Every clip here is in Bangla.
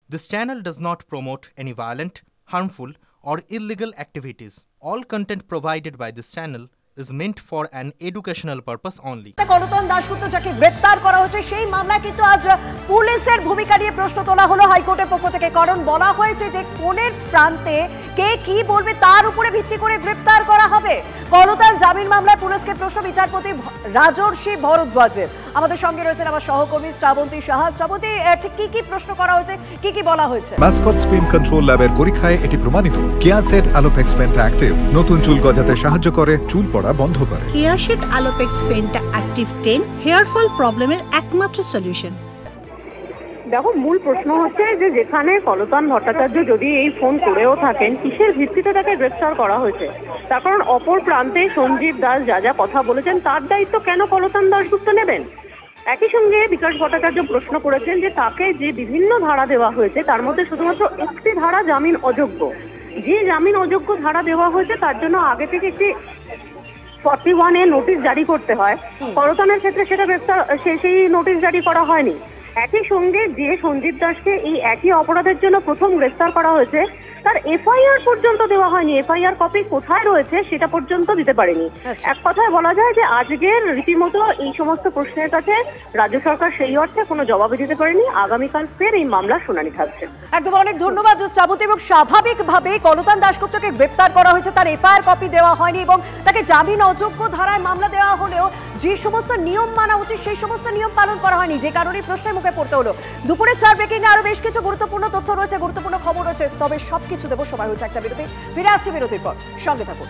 This channel does not promote any violent, harmful, or illegal activities. All content provided by this channel is meant for an educational purpose only. কলতন Dasgupta যাকে গ্রেপ্তার করা হয়েছে সেই মামলায় কিন্তু আজ পুলিশের ভূমিকা নিয়ে প্রশ্ন তোলা হলো হাইকোর্টের পক্ষ থেকে। কারণ বলা হয়েছে যে কোনের প্রান্তে কে কি বলবে তার উপরে ভিত্তি করে গ্রেপ্তার করা হবে। কলতন জামিন মামলায় পুলিশকে প্রশ্ন বিচারপতি রাজর্ষি ভরদ্বাজের। আমাদের সঙ্গে রয়েছেন আমার সহকর্মী শ্রাবন্তী সাহা। শ্রাবন্তী, ঠিক কি প্রশ্ন করা হয়েছে, কি বলা হয়েছে? মাস্কট স্পিন কন্ট্রোল ল্যাবের পরীক্ষায় এটি প্রমাণিত। কেয়াসেট আলোপেক্স পেন্টা অ্যাক্টিভ নতুন চুল গজাতে সাহায্য করে, চুল পড়া বন্ধ করে। Keyaseth Alopex penta active 10 hair fall প্রবলেমের একমাত্র সলিউশন। দেখো, মূল প্রশ্ন হচ্ছে যে যেখানে কলতন ভট্টাচার্য যদি এই ফোন করেও থাকেন, কিসের ভিত্তিতে তাকে গ্রেফতার করা হয়েছে? তার কারণ অপর প্রান্তে সঞ্জীব দাস যা কথা বলেছেন তার দায়িত্ব কেন কলতন দাশগুপ্ত নেবেন? একই সঙ্গে বিকাশ ভট্টাচার্য প্রশ্ন করেছেন যে তাকে যে বিভিন্ন ধারা দেওয়া হয়েছে তার মধ্যে শুধুমাত্র একটি ধারা জামিন অযোগ্য। যে জামিন অযোগ্য ধারা দেওয়া হয়েছে তার জন্য আগে থেকে একটি 41A নোটিশ জারি করতে হয়। কলতনের ক্ষেত্রে সেটা সেই নোটিশ জারি করা হয়নি। একই সঙ্গে যে সঞ্জীব দাসকে এই একই অপরাধের জন্য প্রথম গ্রেফতার করা হয়েছে তার এফআইআর পর্যন্ত দেওয়া হয়নি। এফআইআর কপি কোথায় রয়েছে সেটা পর্যন্ত দিতে পারেনি। এক কথায় বলা যায় যে আজকের রীতিমতো এই সমস্ত প্রশ্নের কাছে রাজ্য সরকার সেই অর্থে কোনো জবাব দিতে পারেনি। আগামীকাল ফের এই মামলার শুনানি থাকছে। একদম, অনেক ধন্যবাদ শ্রাবন্তী। এবং স্বাভাবিকভাবে কলতন দাশগুপ্তকে গ্রেপ্তার করা হয়েছে, তার এফআইআর কপি দেওয়া হয়নি এবং তাকে জামিন অযোগ্য ধারায় মামলা দেওয়া হলেও যে সমস্ত নিয়ম মানা উচিত সেই সমস্ত নিয়ম পালন করা হয়নি, যে কারণে প্রশ্নের মুখে পড়তে হলো। দুপুরে 4 ব্রেকিং এ আরো বেশ কিছু গুরুত্বপূর্ণ তথ্য রয়েছে, গুরুত্বপূর্ণ খবর রয়েছে, তবে সবকিছু দেবো। সময় হয়েছে একটা বিরতি। ফিরে আসছি বিরতির পর, সঙ্গে থাকুন।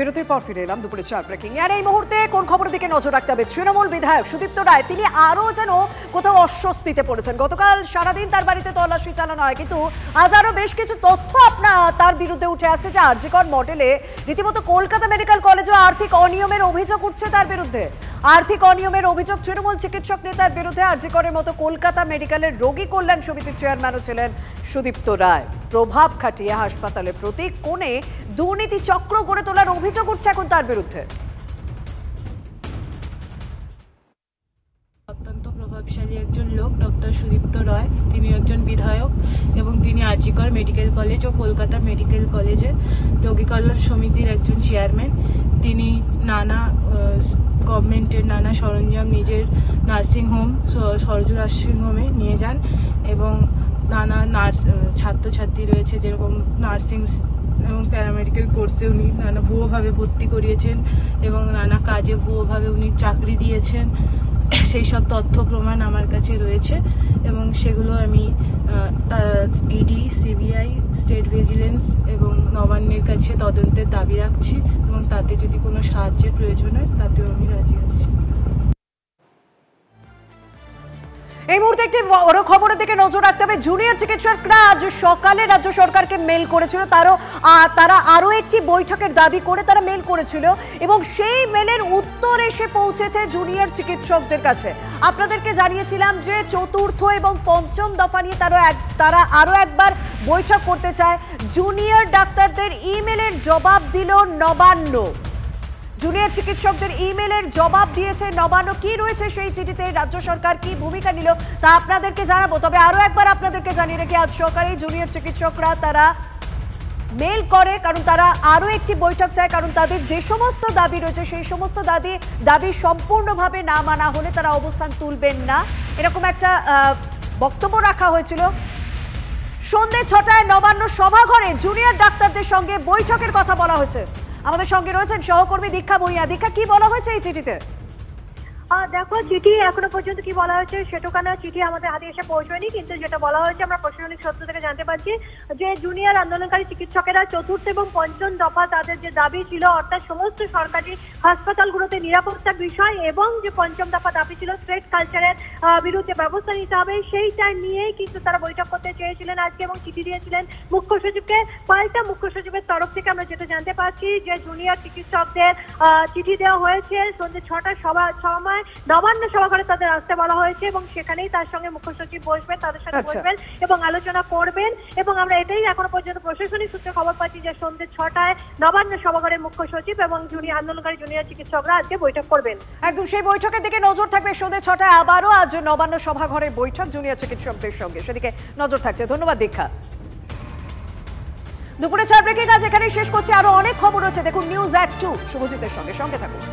বিরতির পর ফিরে এলাম দুপুরে 4 ব্রেকিং। আর এই মুহূর্তে কোন খবরের দিকে নজর রাখতে হবে? তৃণমূল বিধায়ক সুদীপ্ত রায় তিনি আরও যেন কোথাও অস্বস্তিতে পড়েছেন। গতকাল সারাদিন তার বাড়িতে তল্লাশি চালানো হয়, কিন্তু আজ আরও বেশ কিছু তথ্য তার বিরুদ্ধে উঠে আসছে যে আরজিকর মডেলে রীতিমতো কলকাতা মেডিকেল কলেজেও আর্থিক অনিয়মের অভিযোগ উঠছে তার বিরুদ্ধে। আর্থিক অনিয়মের অভিযোগ তৃণমূল চিকিৎসক নেতার বিরুদ্ধে। আরজিকরের মতো কলকাতা মেডিকেলের রোগী কল্যাণ সমিতির চেয়ারম্যানও ছিলেন সুদীপ্ত রায়। প্রভাব খাটিয়ে হাসপাতালের প্রতি কোণে দুর্নীতি চক্র গড়ে তোলার অভিযোগ উঠছে এখন তার বিরুদ্ধে। অত্যন্ত প্রভাবশালী একজন লোক ডক্টর সুদীপ্ত রায়, তিনি একজন বিধায়ক এবং তিনি আরজিকর মেডিকেল কলেজ ও কলকাতা মেডিকেল কলেজে রোগী কল্যাণ সমিতির একজন চেয়ারম্যান। তিনি নানা গভর্নমেন্টের নানা সরঞ্জাম নিজের নার্সিংহোম সরজু নার্সিংহোমে নিয়ে যান এবং নানা ছাত্রছাত্রী রয়েছে যেরকম নার্সিং এবং প্যারামেডিক্যাল কোর্সে উনি নানা ভুয়োভাবে ভর্তি করিয়েছেন এবং নানা কাজে ভুয়োভাবে উনি চাকরি দিয়েছেন। সেই সব তথ্য প্রমাণ আমার কাছে রয়েছে এবং সেগুলো আমি ইডি, সিবিআই, স্টেট ভিজিলেন্স এবং নবান্নের কাছে তদন্তের দাবি রাখছি এবং তাতে যদি কোনো সাহায্যের প্রয়োজন হয় তাতেও আমি রাজি আছি। এই মুহূর্তে একটি বড় খবরের দিকে নজর রাখতে হবে। জুনিয়র চিকিৎসকরা আজ সকালে রাজ্য সরকারকে মেল করেছিল, তারা আরও একটি বৈঠকের দাবি করে তারা মেল করেছিল এবং সেই মেলের উত্তর এসে পৌঁছেছে জুনিয়র চিকিৎসকদের কাছে। আপনাদেরকে জানিয়েছিলাম যে চতুর্থ এবং পঞ্চম দফা নিয়ে তারা আরও একবার বৈঠক করতে চায়। জুনিয়র ডাক্তারদের ইমেলের জবাব দিল নবান্ন। জুনিয়র চিকিৎসকদের ইমেলের জবাব দিয়েছে নবান্ন। কি রয়েছে সেই চিঠিতে, রাজ্য সরকার কি ভূমিকা নিল তা আপনাদেরকে জানাবো। তবে আরও একবার আপনাদেরকে জানিয়ে রেখে আজ সরকারি জুনিয়র চিকিৎসকরা তারা মেল করে, কারণ তারা আরও একটি বৈঠক চায়, কারণ তাদের যে সমস্ত দাবি রয়েছে সেই সমস্ত দাবি সম্পূর্ণভাবে না মানা হলে তারা অবস্থান তুলবেন না, এরকম একটা বক্তব্য রাখা হয়েছিল। সন্ধ্যে 6টায় নবান্ন সভাঘরে জুনিয়র ডাক্তারদের সঙ্গে বৈঠকের কথা বলা হয়েছে। আমাদের সঙ্গে রয়েছেন সহকর্মী দীক্ষা ভূঁইয়া। দীক্ষা, কি বলা হয়েছে এই চিঠিতে? দেখো, চিঠি এখনো পর্যন্ত কি বলা হয়েছে সেটুকানা চিঠি আমাদের হাতে এসে পৌঁছয়নি, কিন্তু যেটা বলা হয়েছে আমরা প্রশাসনিক সূত্র থেকে জানতে পারছি যে জুনিয়র আন্দোলনকারী চিকিৎসকেরা চতুর্থ এবং পঞ্চম দফা তাদের যে দাবি ছিল, অর্থাৎ সমস্ত সরকারি হাসপাতালগুলোতে নিরাপত্তার বিষয় এবং যে পঞ্চম দফা দাবি ছিল থ্রেট কালচারের বিরুদ্ধে ব্যবস্থা নিতে হবে, সেইটা নিয়েই কিন্তু তারা বৈঠক করতে চেয়েছিলেন আজকে এবং চিঠি দিয়েছিলেন মুখ্য সচিবকে। পাল্টা মুখ্য সচিবের তরফ থেকে আমরা যেটা জানতে পারছি যে জুনিয়র চিকিৎসকদের চিঠি দেওয়া হয়েছে। সন্ধ্যে 6টার সময় নবান্ন সভাঘরে তাদের আসতে বলা হয়েছে এবং সেখানেই তার সঙ্গে মুখ্য সচিব বসবেন, তাদের সাথে বসবেন এবং আলোচনা করবেন। এবং আমরা এটাই এখনো পর্যন্ত প্রশাসনিক সূত্রে খবর পাচ্ছি যে সন্ধ্যে 6টায় নবান্ন সভাঘরে মুখ্য সচিব এবং আন্দোলনকারী জুনিয়র চিকিৎসকরা আজকে বৈঠক করবেন। একদম সেই বৈঠকের দিকে নজর থাকবে। সন্ধ্যে 6টায় আবারও আজ নবান্ন সভাঘরের বৈঠক জুনিয়র চিকিৎসকদের সঙ্গে, সেদিকে নজর থাকছে। ধন্যবাদ দীক্ষা। দুপুরে 4 ব্রেকিং আজ এখানেই শেষ করছি। আরো অনেক খবর আছে, দেখুন নিউজ@2 শুভজিতের সঙ্গে থাকুন।